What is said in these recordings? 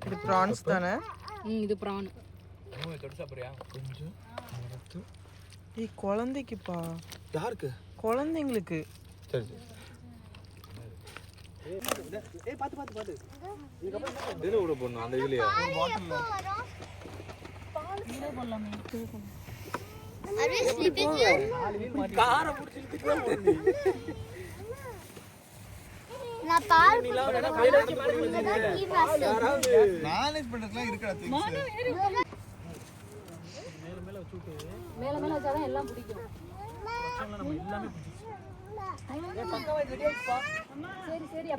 இது prawns தானே? இது prawn. தொட்டு சாப்பிடுறியா? கொஞ்சம் ஏய் குழந்தைக்குப்பா. யாருக்கு? குழந்தைங்களுக்கு. சரி சரி. ஏய் பாத்து. இதுக்கு அப்புறம் இதுல ஓட போறணும் அந்த இதுலயா? பாட்டில்ல. இத போடலாமே. Array slipping. கார புடிச்சு இழுத்துட்டு நான் பால் மேனேஜ் பண்றதுலாம் இருக்குடா திங்ஸ். மேல வச்சாதான் எல்லாம் பிடிக்கும். நம்ம எல்லாமே பிடிக்கும்.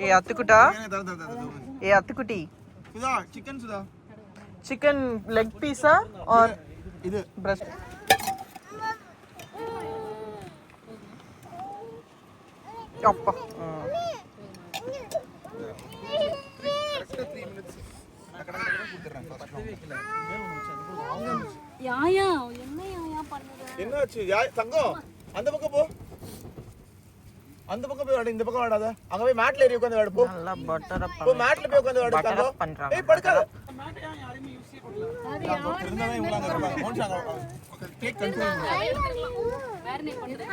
ஏய் அத்துக்குட்டா. ஏய் அத்துக்குட்டி. Sudha chicken Sudha. Chicken leg பீஸா ஆர் இது பிரஸ்ட்? அப்பா. யாயா என்ன யாயா பண்ணுற? என்னாச்சு? தங்கம் அந்த பக்கம் போ. அந்த பக்கம் போய் வாடா, இந்த பக்கம் வாடாத. அங்க போய் மேட்ல ஏறி உட்கார்ந்து வாடு போ. நல்லா பட்டர் அப் போ மேட்ல போய் உட்கார்ந்து வாடு தங்கம். பண்றாங்க. ஏய் படுக்காத. மேட் யாரையுமே யூஸ் பண்ணல. அது இருந்தானே இவங்க இருப்பாங்க. மோன்சாங்க. Take control. மேரினேட் பண்றேன்.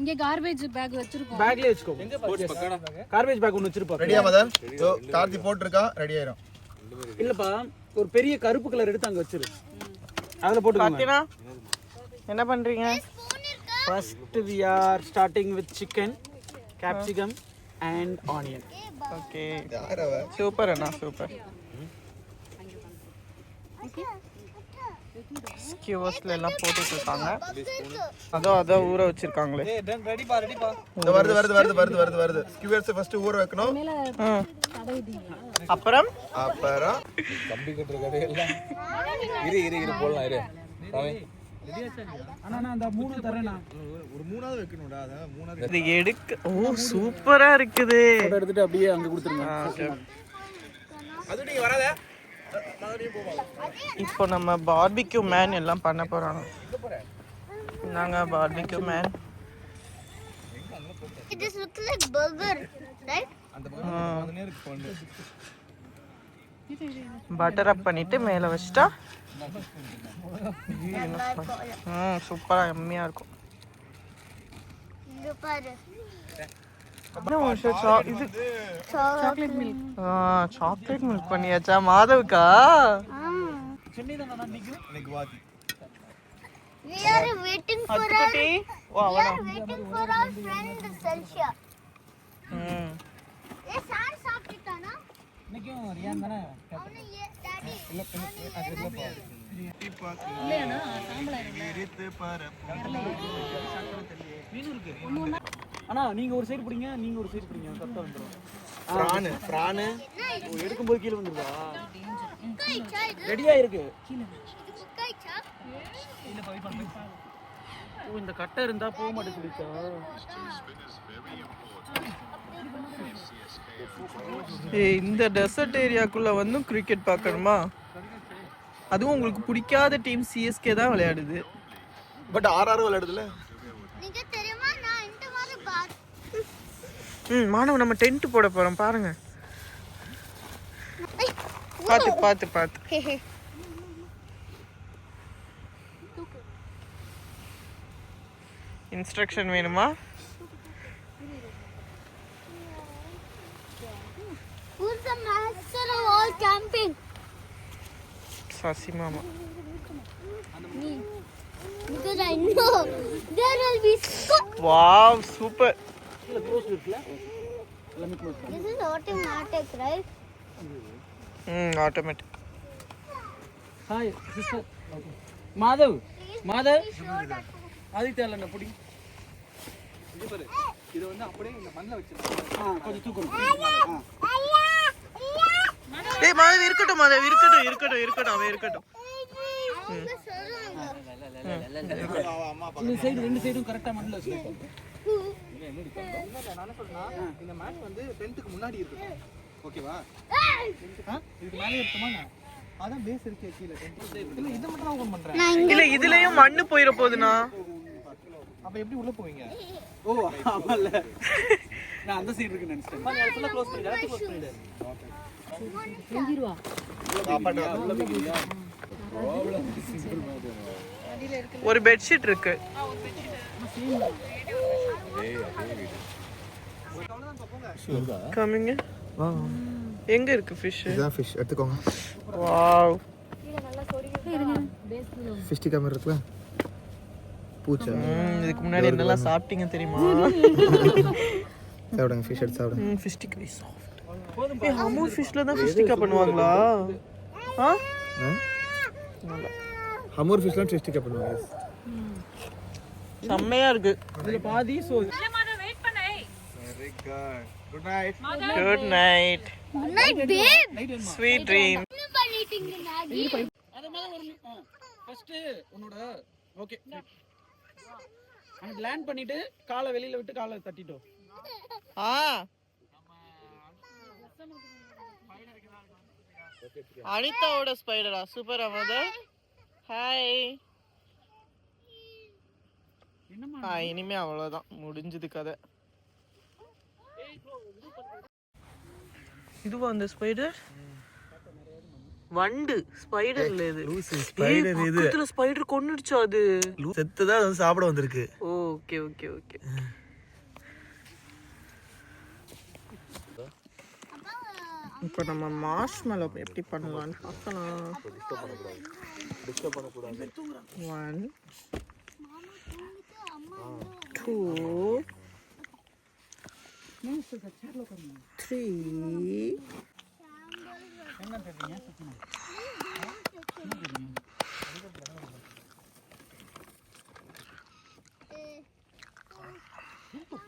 இங்க கார்பேஜ் பேக் வச்சிருக்கோம். பேக்ல வெச்சுக்கோ. ஸ்போர்ட்ஸ் பக்கடா. கார்பேஜ் பேக் ஒன்னு வச்சிருப்பா. ரெடியா மதன்? சோ கார்த்தி போட்டுருக்கா, ரெடி ஆயிரும். இல்லப்பா, ஒரு பெரிய கருப்பு கலர் எடுத்து அங்க வச்சிரு. அதுல போட்டுக்கோங்க. பாத்தினா என்ன பண்றீங்க? First we are starting with chicken, capsicum and onion. Okay. யார் அவ? சூப்பர் அண்ணா சூப்பர். ஸ்கியூவர்ஸ்ல எல்லாம் போட்டுட்டு இருக்காங்க. அதோ ஊற வச்சிருக்காங்களே. ஏய் ரெடிப்பா. இந்த வருது. ஸ்கியூவர்ஸ் ஃபர்ஸ்ட் ஊற வைக்கணும். அப்புறம் கம்பி கட்டுற கதையெல்லாம் இரு போடலாம் இரு. அண்ணா அந்த மூணு தரேனா. ஒரு மூணாவது வைக்கணும்டா. அத மூணாவது இது எடுக்க. ஓ சூப்பரா இருக்குது. போட்டோ எடுத்துட்டு அப்படியே அங்க கொடுத்துருங்க. அது நீ வராத. இப்போ நம்ம பார்பிக்யூ மேன் எல்லாம் பண்ண போறாங்க. நாங்க barbecue man. It just looks like burger, right? அந்த பக்கம் அந்த நேருக்கு போங்க. பட்டர் அப் பண்ணிட்டு மேல வச்சிட்டா சூப்பரா எம்மியா இருக்கும். இங்க பாரு. இது சாக்லேட் மில்க். சாக்லேட் மில்க் பண்ணியாச்சா மாதவுக்கா? எனக்கு வாதி. We are waiting for அத்துக்குட்டி. வா வா. our friend Celsia. ये सार சாப்பிட்டானா? இன்னைக்கும் ரியான் தானே. அவனே டாடி. இல்லையானா சாம்பலா இருக்கு. மீன் இருக்கு. அண்ணா நீங்க ஒரு சைடு பிடிங்க, நீங்க ஒரு சைடு பிடிங்க. கரெக்ட்டா வந்துரும். பிரான் எடுக்கும்போது கீழ வந்துருதா? கைச்சா இது. ரெடியா இருக்கு. இது கைச்சா. இல்ல போய் பண்ணு. ஓ இந்த கட்டை இருந்தா போக மாட்டேங்குதுடா. ஏய் இந்த டெசர்ட் ஏரியாக்குள்ள வந்து கிரிக்கெட் பார்க்கணுமா? அதுவும் உங்களுக்கு பிடிக்காத டீம் சிஎஸ்கே தான் விளையாடுது. பட் ஆர்ஆர் விளையாடுதுல. நீங்க தெரியுமா நான் இந்த மாதிரி மானவ நம்ம டென்ட் போட போறோம் பாருங்க. பாத்து இன்ஸ்ட்ரக்ஷன் வேணுமா? Who's the master of all camping? Sasi மாமா. Me. Because I know there will be wow super. இல்ல க்ளோஸ் இருக்குல. எல்லாமே close. This is automatic, right? Automatic. Hi sister. Madhav ஆதித்யால புடி. இது பாரு. இது வந்து அப்படியே இந்த மண்ணுல வச்சிருக்கேன். கொஞ்சம் தூக்கணும். ஏய் மாதவ் இருக்கட்டும் அவன் இருக்கட்டும். இந்த சைடு ரெண்டு சைடும் கரெக்ட்டா மண்ணுல வச்சிருக்கேன். நான் சொல்றேன்னா இந்த மேட்ச் வந்து டென்ட்க்கு முன்னாடி இருக்கு. ஓகேவா? இதுக்கு மேலே இருக்குமா? அதான் பேஸ் இருக்கே கீழ டென்ட். இல்ல இத மட்டும் நான் ஓபன் பண்றேன். இல்ல இதுலயும் மண்ணு போயிர போகுதுனா. அப்ப எப்படி உள்ள போவீங்க? ஓ ஆமால. நான் அந்த சைடு இருக்கு நினைச்சேன். அது ஃபுல்லா க்ளோஸ் பண்ணிடு, எல்லாத்தையும் க்ளோஸ் பண்ணிடு. செஞ்சிருவா. ஒரு பெட்ஷீட் இருக்கு. கம்மிங்க. எங்க இருக்கு ஃபிஷ்? இதான் ஃபிஷ் எடுத்துக்கோங்க. வாவ். ஃபிஷ் டிக்கா மாதிரி இருக்குல்ல, பூச்சா. இதுக்கு முன்னாடி என்னெல்லாம் சாப்பிட்டீங்க தெரியுமா? சாப்பிடுங்க, ஃபிஷ் எடுத்து சாப்பிடுங்க. Fish tikka very soft. ஏய், ஹமூர் ஃபிஷ்ல தான் ஃபிஷ் டிக்கா பண்ணுவாங்களா? ஆ? நல்லா. ஹமூர் ஃபிஷ்லாம் ஃபிஷ் டிக்கா பண்ணுவாங்க. செம்மையா இருக்கு. இதுல பாதி so. Very good. Good night. Good night. Good night, babe. Sweet dream. என்ன பண்ணிட்டீங்க நாடி? அத மேல ஒரு ஃபர்ஸ்ட் உன்னோட ஓகே. அங்க லேண்ட் பண்ணிட்டு காலை வெளியில விட்டு காலை தட்டிட்டோ. ஆ. அனிதாவோட ஸ்பைடரா? சூப்பர் அமதா. ஹாய். இனிமே அவ்வளவுதான், முடிஞ்சது கதை. இதுவா அந்த ஸ்பைடர்? வண்டு ஸ்பைடர் இல்ல இது. ஸ்பைடர் இது. பக்கத்துல ஸ்பைடர் கொன்னுடுச்சா அது? செத்துதான் அது சாப்பிட வந்திருக்கு. Okay okay okay. இப்போ நம்ம மார்ஷ்மெலோ எப்படி பண்ணலாம்னு பார்க்கலாம். 1 2 3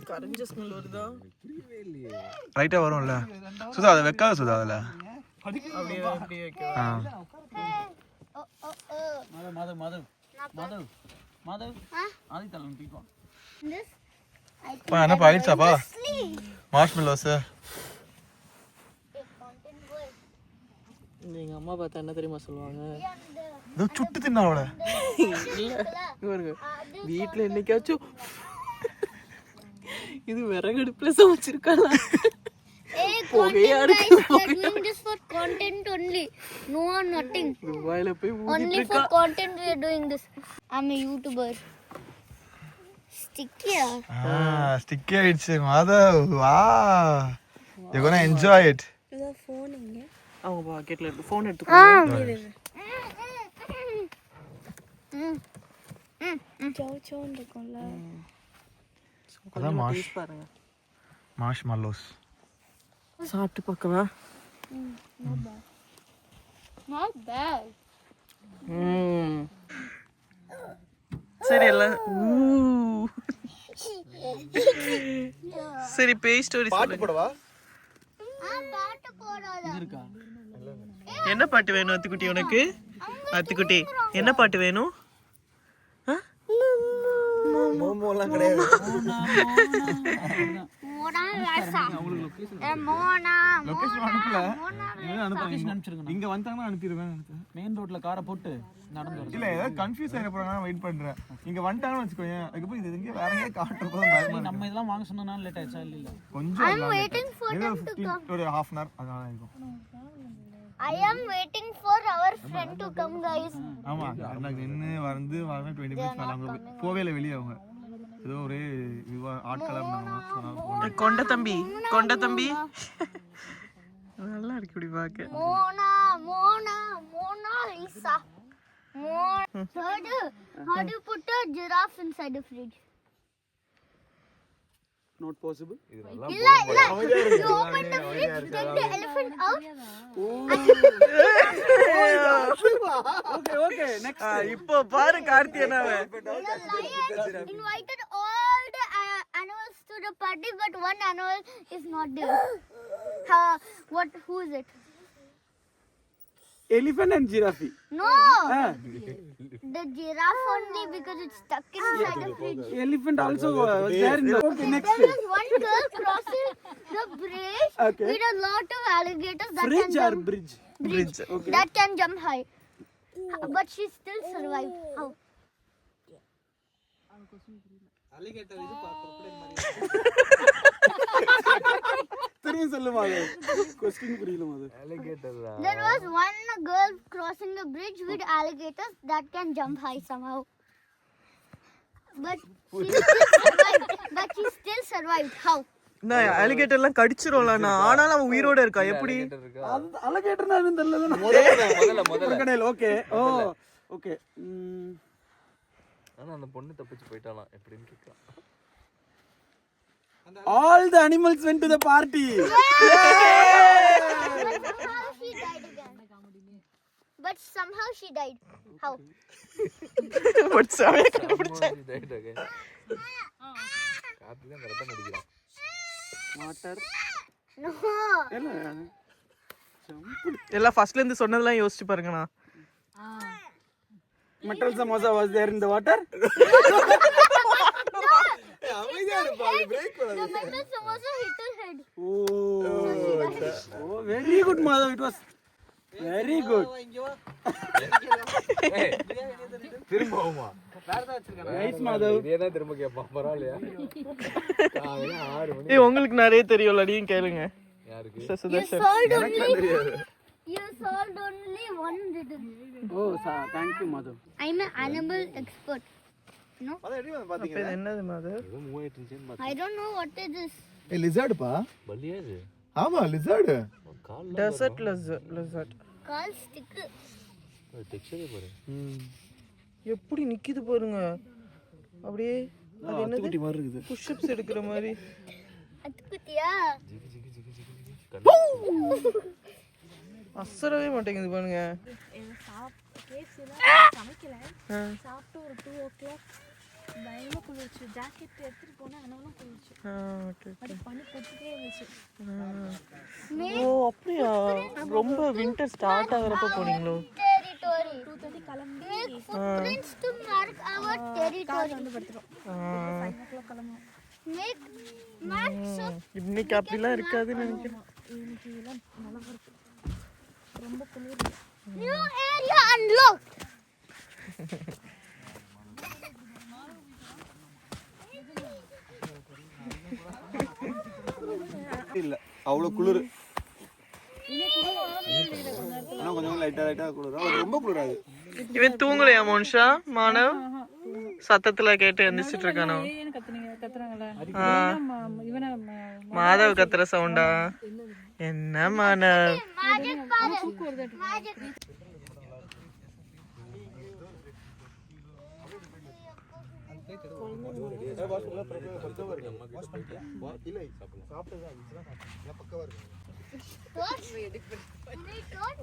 கரஞ்ச ஸ்மெல் வருதா? ரைட்டா வரும்ல சுதா, அதை வைக்காத சுதா அதுல. அப்படியே அப்படியே வைக்க. மாதவ் மாதவ் மாதவ் மாதவ் ஆதி தலன் பீப்பா. This பா என்ன பாயிடுச்சாப்பா மார்ஷ்மெலோஸ்? எங்க அம்மா பார்த்தா என்ன தெரியுமா சொல்லுவாங்க? இது சுட்டு தின்னாவல. இவருக்கு வீட்ல என்னைக்காச்சும் இது விறகடுப்புல சமைச்சிருக்காங்க. புகையா இருக்கு. we are doing this for content only. No nothing. துபாயில போய் Only for content we are doing this. I'm a YouTuber. Sticky. Sticky ஆயிடுச்சு மாதவ். வா, you gonna enjoy it. அவங்க பாக்கெட்ல இருக்கு. ஃபோன் எடுத்துக்கோங்க. அதான் மாஷ் பாருங்க. மார்ஷ்மெலோஸ். சாப்பிட்டு பார்க்கவா? Not bad. சரி எல்லாம் சரி பேய் ஸ்டோரி பாட்டு போடவா? பாட்டு போடாத. இருக்கா? என்ன பாட்டு வேணும் அத்துக்குட்டி உனக்கு? அத்துக்குட்டி என்ன பாட்டு வேணும்? மோமோலாம் கிடையாது. மோனா ராசா. மோனா லொகேஷன் அனுப்பல. லொகேஷன் அனுப்பிச்சிருங்க. இங்க வந்தாங்கன்னா அனுப்பிடுவேன். மெயின் ரோட்ல காரை போட்டு நடந்து வர. இல்ல ஏதாவது கன்ஃபியூஸ் ஆயிட போறாங்க, வெயிட் பண்றேன். இங்க வந்துட்டாங்கன்னு வச்சுக்கோங்க, அதுக்கப்புறம் இது எங்க வேற எங்கேயே காட்டுறப்போ பயமா நம்ம இதெல்லாம் வாங்க சொன்னனால லேட் ஆயிடுச்சா? இல்ல கொஞ்சம் I'm waiting for them to come. ஒரு half an hour அதனால இருக்கும். I am waiting for our friend to come, guys. ஆமா, எனக்கு நின்னு வந்து 20 மினிட்ஸ் மேல அவங்க போவே இல்ல வெளிய. அவங்க ஏதோ ஒரு ஆட்களா இருந்தாங்க. கொண்ட தம்பி கொண்ட தம்பி நல்லா இருக்கு இப்படி பார்க்க. Mona, Mona, Mona Lisa. Mona. How do you put a giraffe inside the fridge? Not possible. illa. You open the fridge, take the elephant out. Okay okay next. இப்போ பாரு கார்த்தியனாவே. The lion invited all the animals to the party, but one animal is not there. Who is it? Elephant and giraffe. No. The giraffe only, because it's stuck inside the fridge. Elephant also was there in the. Okay, next. There was one girl crossing the bridge with a lot of alligators that Bridge can or jump. bridge? Bridge. Okay. That can jump high. But she still survived. How? Alligator இது பாக்குறப்ப சொல்லுமா அது question புரியல அது There was one girl crossing a bridge with alligators that can jump high somehow. But she still survived. How? நான் alligator எல்லாம் கடிச்சிரும்லண்ணா, ஆனாலும் அவன் உயிரோட இருக்கா எப்படி? அலகேட்டர்னா என்னன்னு தெரியல. முதல்ல ஓகே. ஓ ஓகே. ஆனா அந்த பொண்ணு தப்பிச்சு போயிட்டாலாம் எப்படின்னு கேட்கலாம். All the animals went to the party. But somehow she died. How? படிச்சாவே கண்டுபிடிச்சா. காப்பி தான் கரெக்டா நடிக்கிறான். வாட்டர். No. எல்லாம் ஃபர்ஸ்ட்ல இருந்து சொன்னதெல்லாம் யோசிச்சு பாருங்கண்ணா. Metal samosa was there in the water? The metal samosa hit her head. Oh, very good, Madhav. It was very good. திரும்பவுமா? Nice, Madhav. இதேதான் திரும்ப கேட்பான். பரவாயில்லையா? காலையில 6 மணி. ஏய் உங்களுக்கு நிறைய தெரியும்ல, நீங்க கேளுங்க. யாருக்கு? Sudarshan. You solved only one riddle. Oh, thank you, Madhav. I'm an animal expert. No? அத எப்படி வந்து பாத்தீங்க? இது என்னது மாது? ஏதோ மூவ் ஆயிட்டு இருந்துச்சுன்னு பார்த்தேன். I don't know what is this. ஏய் லிசர்ட் பா. பல்லியா இது? ஆமா லிசர்ட். கால்ல டெசர்ட் லிசர்ட். Call stick. டெக்ஸ்சரே பாரு. எப்படி நிக்குது பாருங்க. அப்படியே அது என்னது? குட்டி மாதிரி இருக்குது. புஷ் அப்ஸ் எடுக்கிற மாதிரி. அத்துக்குட்டியா? அசரவே மாட்டேங்குது பாருங்க. சமைக்கல சாப்பிட்டு ஒரு 2 o'clock பயமா குளிர்ச்சு. ஜாக்கெட் எடுத்துட்டு போனா ஆனாலும் குளிர்ச்சு. ஓகே. அது பண்ணி கொட்டிட்டே இருந்துச்சு. ஓ அப்படியா? ரொம்ப வின்டர் ஸ்டார்ட் ஆகறப்ப போனீங்களோ? Territory. 2:30 கிளம்பி Make footprints to mark our territory. வந்து படுத்துறோம். 5 o'clock கிளம்புவோம். Make marks of இன்னைக்கு அப்படிலாம் இருக்காதுன்னு நினைக்கிறேன். இன்னைக்கு எல்லாம் நல்லா இருக்கு. ரொம்ப குளிர். new area unlocked. இல்ல அவ்வளவு குளிர். ஆனா கொஞ்சம் லைட்டா குளிர். அது ரொம்ப குளிராது. இவன் தூங்கலையா மோனிஷா? மானவ் சத்தத்துல கேட்டு எந்திரிச்சிட்டு இருக்கானோ? மாதவ் கத்துற சவுண்டா? என்ன Manav? Magic power. Magic. What? Wait, what?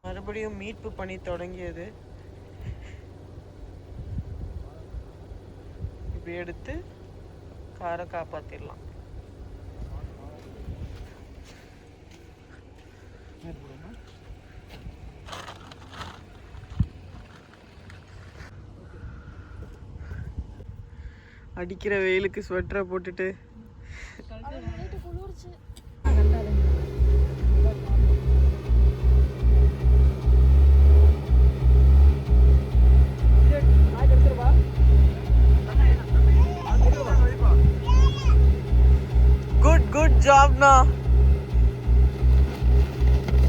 மறுபடியும் மீட்பு பணி தொடங்கியது. இப்படி எடுத்து காரை காப்பாத்திடலாம். அடிக்கிற வெயிலுக்கு ஸ்வெட்டரை போட்டுட்டு குட் ஜாப்னா.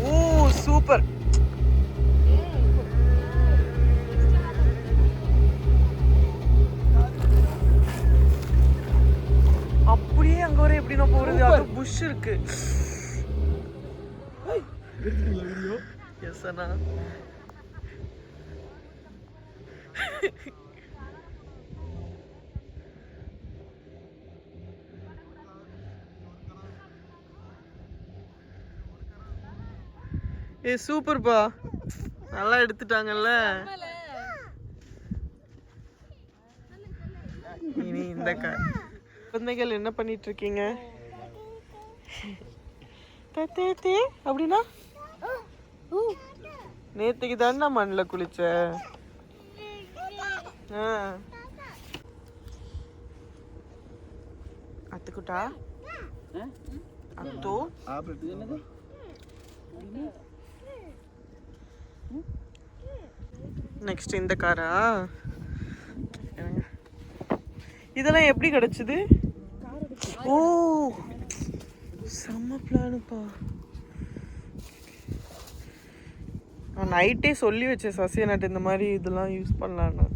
ஓ சூப்பர். அப்படியே அங்க வர எப்படி நான் போறது? அது புஷ் இருக்கு. எஸ் அண்ணா. ஏ சூப்பர்ப்பா. நல்லா எடுத்துட்டாங்கல்ல. இனி இந்த குழந்தைகள் என்ன பண்ணிட்டு இருக்கீங்க? அப்படின்னா நேத்துக்கு தானே மண்ணில் குளிச்ச. அத்துக்குட்டா அத்தோ நெக்ஸ்ட் இந்த காரா? இதெல்லாம் எப்படி கிடைச்சது? ஓ செம்ம பிளானுப்பா. நான் நைட்டே சொல்லி வச்சேன் சசிய நட்டு இந்த மாதிரி இதெல்லாம் யூஸ் பண்ணலான்னு.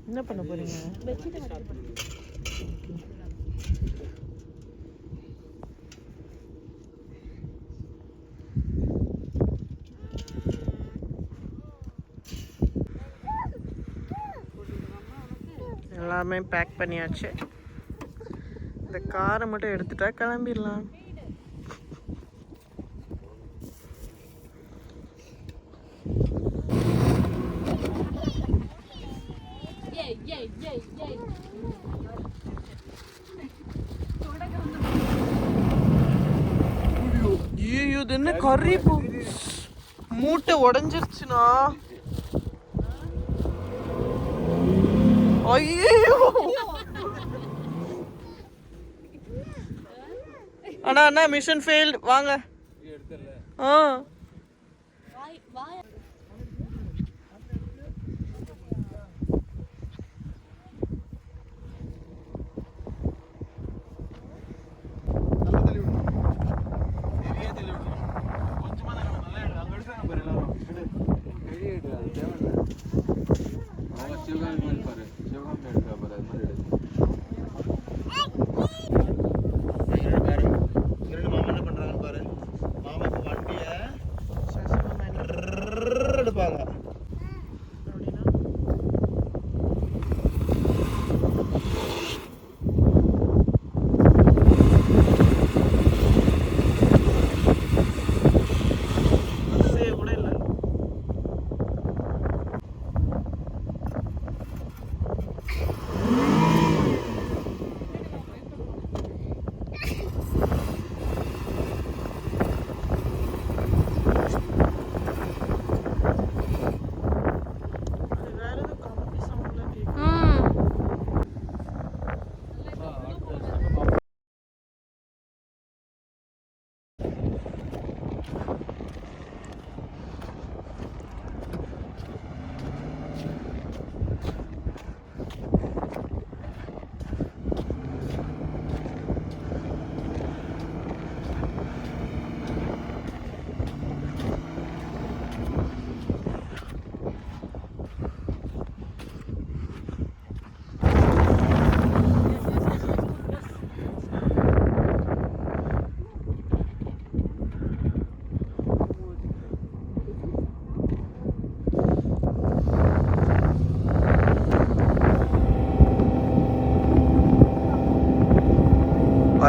என்ன பண்ண போறீங்க? எல்லாமே பேக் பண்ணியாச்சு. இந்த காரை மட்டும் எடுத்துட்டா கிளம்பிடலாம். ஐயோ இது என்ன கறி மூட்டை உடைஞ்சிருச்சுனா? ஐயோ அண்ணா அண்ணா மிஷன் ஃபெயில்ட் வாங்க.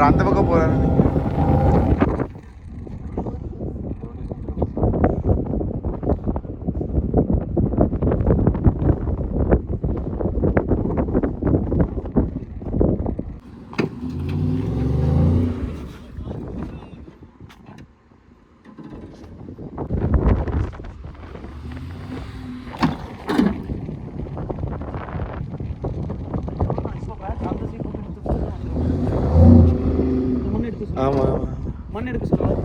அந்த பக்கம் போறாரு. ஆமா மண் எடுக்க சொல்லுவாங்க.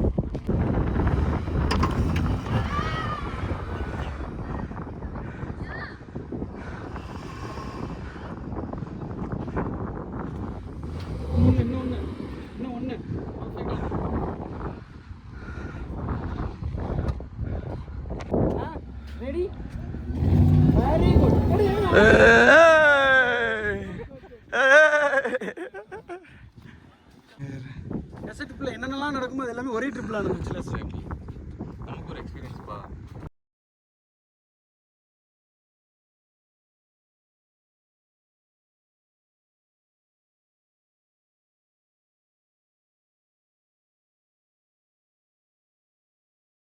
Ready very good. ட்ரிப்ல என்னென்னலாம் நடக்குமோ அது எல்லாமே ஒரே ட்ரிப்ல நடந்துச்சுல.